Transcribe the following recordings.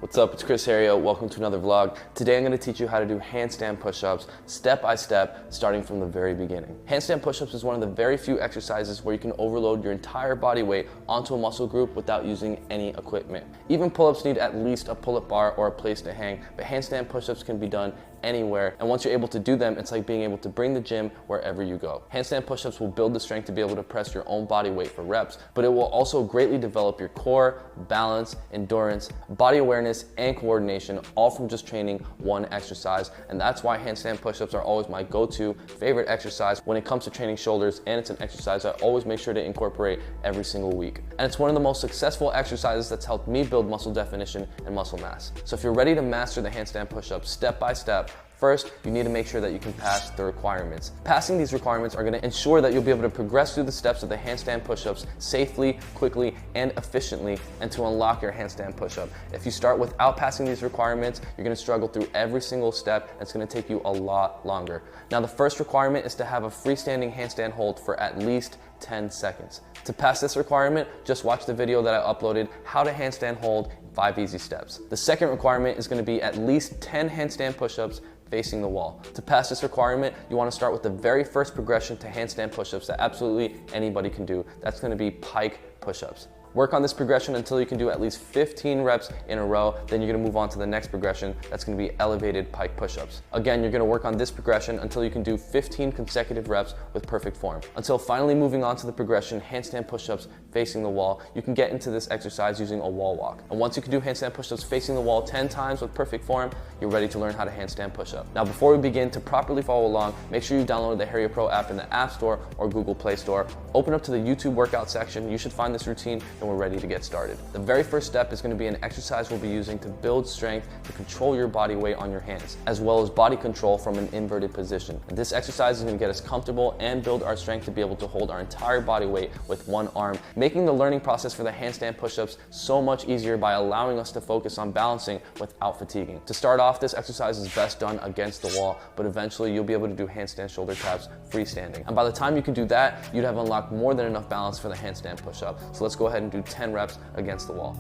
What's up, it's Chris Heria. Welcome to another vlog. Today I'm going to teach you how to do handstand push-ups step by step, starting from the very beginning. Handstand push-ups is one of the very few exercises where you can overload your entire body weight onto a muscle group without using any equipment. Even pull-ups need at least a pull-up bar or a place to hang, but handstand push-ups can be done anywhere, and once you're able to do them, it's like being able to bring the gym wherever you go. Handstand push-ups will build the strength to be able to press your own body weight for reps, but it will also greatly develop your core, balance, endurance, body awareness, and coordination, all from just training one exercise. And that's why handstand push-ups are always my go-to favorite exercise when it comes to training shoulders, and it's an exercise I always make sure to incorporate every single week. And it's one of the most successful exercises that's helped me build muscle definition and muscle mass. So if you're ready to master the handstand push-ups step by step, first, you need to make sure that you can pass the requirements. Passing these requirements are going to ensure that you'll be able to progress through the steps of the handstand push-ups safely, quickly, and efficiently, and to unlock your handstand push-up. If you start without passing these requirements, you're going to struggle through every single step, and it's going to take you a lot longer. Now, the first requirement is to have a freestanding handstand hold for at least 10 seconds. To pass this requirement, just watch the video that I uploaded, How to Handstand Hold 5 Easy Steps. The second requirement is going to be at least 10 handstand push-ups facing the wall. To pass this requirement, you want to start with the very first progression to handstand push-ups that absolutely anybody can do. That's going to be pike push-ups. Work on this progression until you can do at least 15 reps in a row. Then you're gonna move on to the next progression. That's gonna be elevated pike push-ups. Again, you're gonna work on this progression until you can do 15 consecutive reps with perfect form. Until finally moving on to the progression, handstand push-ups facing the wall. You can get into this exercise using a wall walk. And once you can do handstand push-ups facing the wall 10 times with perfect form, you're ready to learn how to handstand push-up. Now, before we begin, to properly follow along, make sure you download the Heria Pro app in the App Store or Google Play Store. Open up to the YouTube workout section. You should find this routine, and we're ready to get started. The very first step is going to be an exercise we'll be using to build strength to control your body weight on your hands, as well as body control from an inverted position. And this exercise is going to get us comfortable and build our strength to be able to hold our entire body weight with one arm, making the learning process for the handstand push-ups so much easier by allowing us to focus on balancing without fatiguing. To start off, this exercise is best done against the wall, but eventually you'll be able to do handstand shoulder taps freestanding. And by the time you can do that, you'd have unlocked more than enough balance for the handstand push-up. So let's go ahead and do 10 reps against the wall.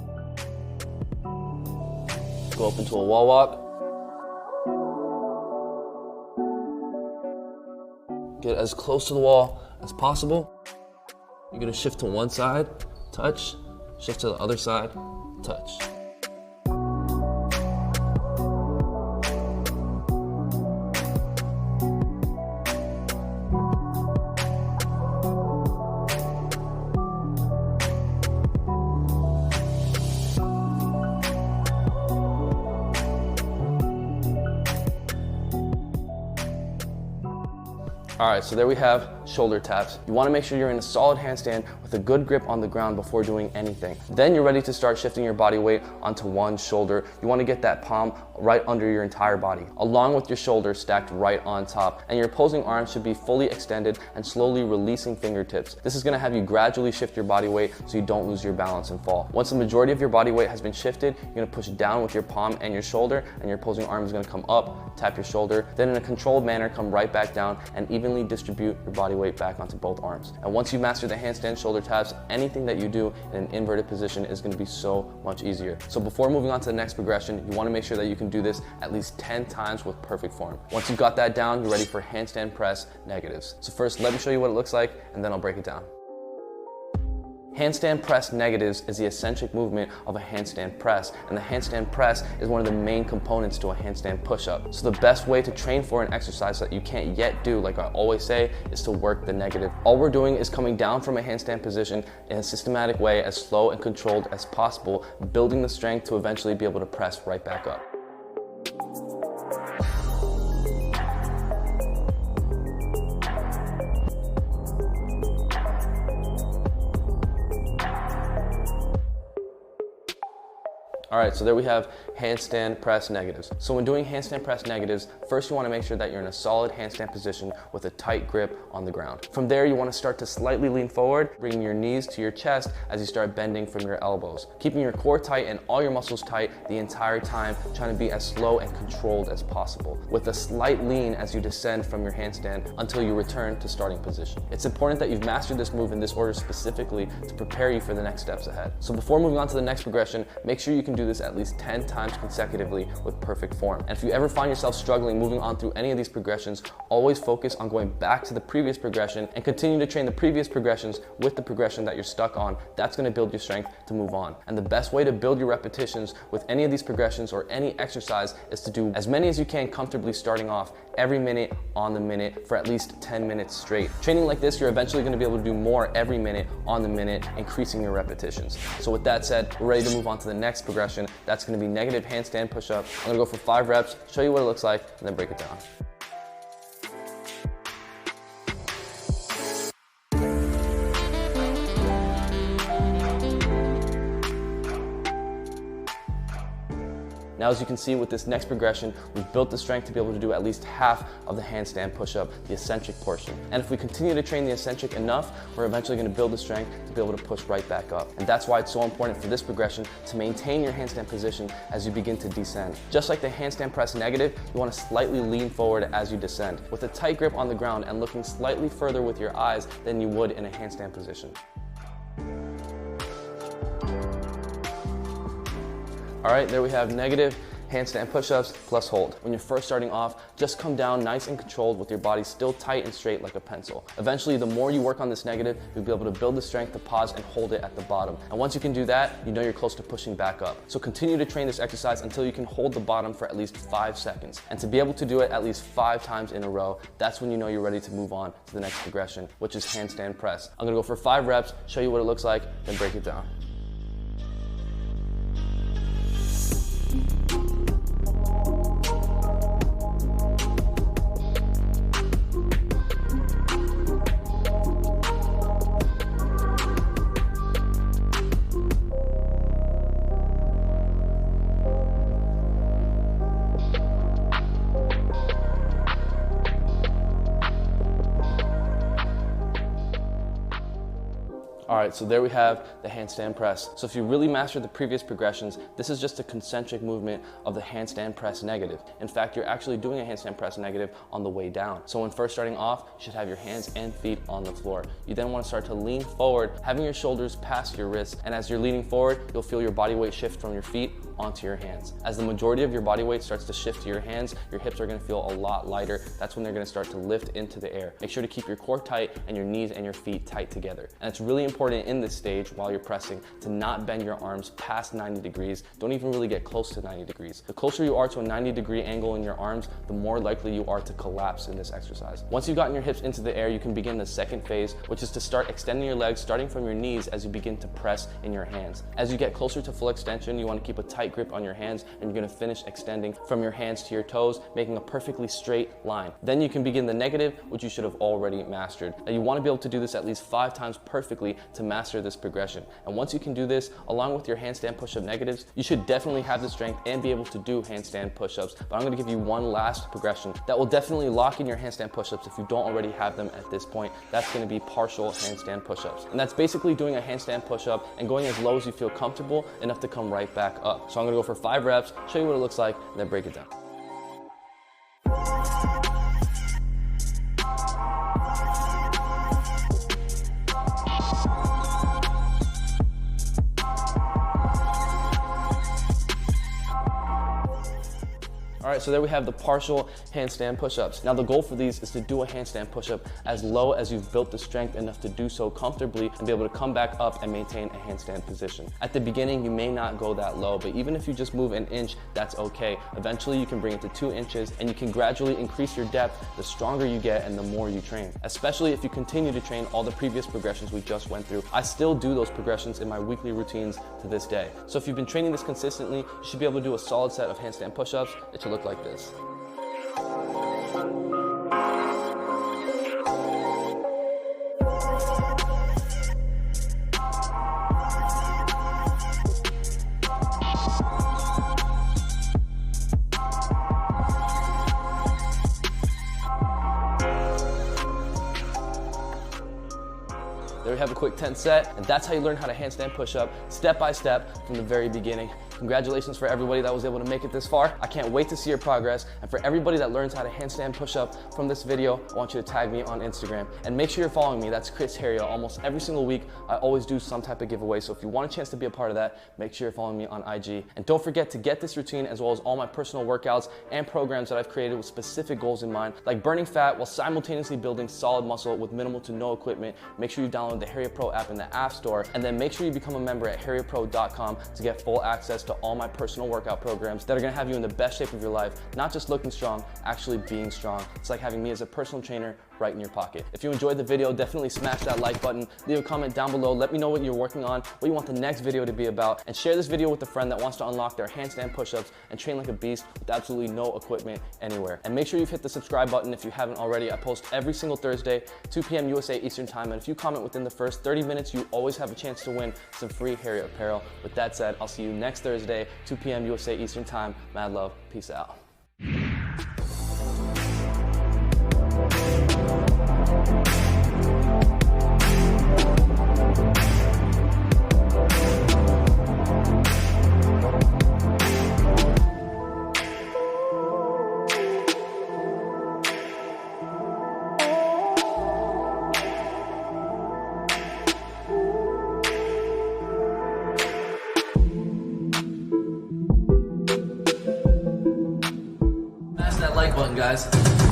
Go up into a wall walk. Get as close to the wall as possible. You're gonna shift to one side, touch, shift to the other side, touch. All right, so there we have shoulder taps. You wanna make sure you're in a solid handstand with a good grip on the ground before doing anything. Then you're ready to start shifting your body weight onto one shoulder. You wanna get that palm right under your entire body, along with your shoulder stacked right on top. And your opposing arm should be fully extended and slowly releasing fingertips. This is gonna have you gradually shift your body weight so you don't lose your balance and fall. Once the majority of your body weight has been shifted, you're gonna push down with your palm and your shoulder, and your opposing arm is gonna come up, tap your shoulder, then in a controlled manner, come right back down and evenly distribute your body weight back onto both arms. And once you master the handstand shoulder taps, anything that you do in an inverted position is going to be so much easier. So before moving on to the next progression, you want to make sure that you can do this at least 10 times with perfect form. Once you've got that down, you're ready for handstand press negatives. So first, let me show you what it looks like, and then I'll break it down. Handstand press negatives is the eccentric movement of a handstand press, and the handstand press is one of the main components to a handstand push-up. So the best way to train for an exercise that you can't yet do, like I always say, is to work the negative. All we're doing is coming down from a handstand position in a systematic way, as slow and controlled as possible, building the strength to eventually be able to press right back up. All right, so there we have handstand press negatives. So when doing handstand press negatives, first you wanna make sure that you're in a solid handstand position with a tight grip on the ground. From there, you wanna start to slightly lean forward, bringing your knees to your chest as you start bending from your elbows. Keeping your core tight and all your muscles tight the entire time, trying to be as slow and controlled as possible, with a slight lean as you descend from your handstand until you return to starting position. It's important that you've mastered this move in this order specifically to prepare you for the next steps ahead. So before moving on to the next progression, make sure you can do do this at least 10 times consecutively with perfect form. And if you ever find yourself struggling moving on through any of these progressions, always focus on going back to the previous progression and continue to train the previous progressions with the progression that you're stuck on. That's going to build your strength to move on. And the best way to build your repetitions with any of these progressions or any exercise is to do as many as you can comfortably, starting off every minute on the minute for at least 10 minutes straight. Training like this, you're eventually going to be able to do more every minute on the minute, increasing your repetitions. So with that said, we're ready to move on to the next progression. That's going to be negative handstand push-up. I'm going to go for 5 reps, show you what it looks like, and then break it down. Now, as you can see with this next progression, we've built the strength to be able to do at least half of the handstand push-up, the eccentric portion. And if we continue to train the eccentric enough, we're eventually going to build the strength to be able to push right back up. And that's why it's so important for this progression to maintain your handstand position as you begin to descend. Just like the handstand press negative, you want to slightly lean forward as you descend, with a tight grip on the ground and looking slightly further with your eyes than you would in a handstand position. All right, there we have negative handstand push-ups plus hold. When you're first starting off, just come down nice and controlled with your body still tight and straight like a pencil. Eventually, the more you work on this negative, you'll be able to build the strength to pause and hold it at the bottom. And once you can do that, you know you're close to pushing back up. So continue to train this exercise until you can hold the bottom for at least 5 seconds. And to be able to do it at least 5 times in a row, that's when you know you're ready to move on to the next progression, which is handstand press. I'm gonna go for 5 reps, show you what it looks like, then break it down. All right, so there we have the handstand press. So if you really mastered the previous progressions, this is just a concentric movement of the handstand press negative. In fact, you're actually doing a handstand press negative on the way down. So when first starting off, you should have your hands and feet on the floor. You then want to start to lean forward, having your shoulders past your wrists. And as you're leaning forward, you'll feel your body weight shift from your feet onto your hands. As the majority of your body weight starts to shift to your hands, your hips are going to feel a lot lighter. That's when they're going to start to lift into the air. Make sure to keep your core tight and your knees and your feet tight together. And it's really important in this stage while you're pressing to not bend your arms past 90 degrees. Don't even really get close to 90 degrees. The closer you are to a 90-degree angle in your arms, the more likely you are to collapse in this exercise. Once you've gotten your hips into the air, you can begin the second phase, which is to start extending your legs, starting from your knees as you begin to press in your hands. As you get closer to full extension, you want to keep a tight grip on your hands, and you're going to finish extending from your hands to your toes, making a perfectly straight line. Then you can begin the negative, which you should have already mastered. Now you want to be able to do this at least 5 times perfectly to master this progression. And once you can do this, along with your handstand push-up negatives, you should definitely have the strength and be able to do handstand push-ups. But I'm going to give you one last progression that will definitely lock in your handstand push-ups if you don't already have them at this point. That's going to be partial handstand push-ups. And that's basically doing a handstand push-up and going as low as you feel comfortable enough to come right back up. So I'm going to go for 5 reps, show you what it looks like, and then break it down. All right, so there we have the partial handstand push-ups. Now the goal for these is to do a handstand push-up as low as you've built the strength enough to do so comfortably and be able to come back up and maintain a handstand position. At the beginning, you may not go that low, but even if you just move an inch, that's okay. Eventually, you can bring it to 2 inches, and you can gradually increase your depth the stronger you get and the more you train. Especially if you continue to train all the previous progressions we just went through. I still do those progressions in my weekly routines to this day. So if you've been training this consistently, you should be able to do a solid set of handstand push-ups. It should look like this. There we have a quick 10 set, and that's how you learn how to handstand push up step by step from the very beginning. Congratulations for everybody that was able to make it this far. I can't wait to see your progress. And for everybody that learns how to handstand push up from this video, I want you to tag me on Instagram. And make sure you're following me. That's Chris Heria. Almost every single week, I always do some type of giveaway. So if you want a chance to be a part of that, make sure you're following me on IG. And don't forget to get this routine as well as all my personal workouts and programs that I've created with specific goals in mind, like burning fat while simultaneously building solid muscle with minimal to no equipment. Make sure you download the Heria Pro app in the App Store, and then make sure you become a member at heriapro.com to get full access to all my personal workout programs that are gonna have you in the best shape of your life, not just looking strong, actually being strong. It's like having me as a personal trainer right in your pocket. If you enjoyed the video, definitely smash that like button, leave a comment down below, let me know what you're working on, what you want the next video to be about, and share this video with a friend that wants to unlock their handstand push-ups and train like a beast with absolutely no equipment anywhere. And make sure you've hit the subscribe button if you haven't already. I post every single Thursday, 2 p.m. USA Eastern Time, and if you comment within the first 30 minutes, you always have a chance to win some free Heria apparel. With that said, I'll see you next Thursday, 2 p.m. USA Eastern Time. Mad love, peace out. Smash that like button, guys.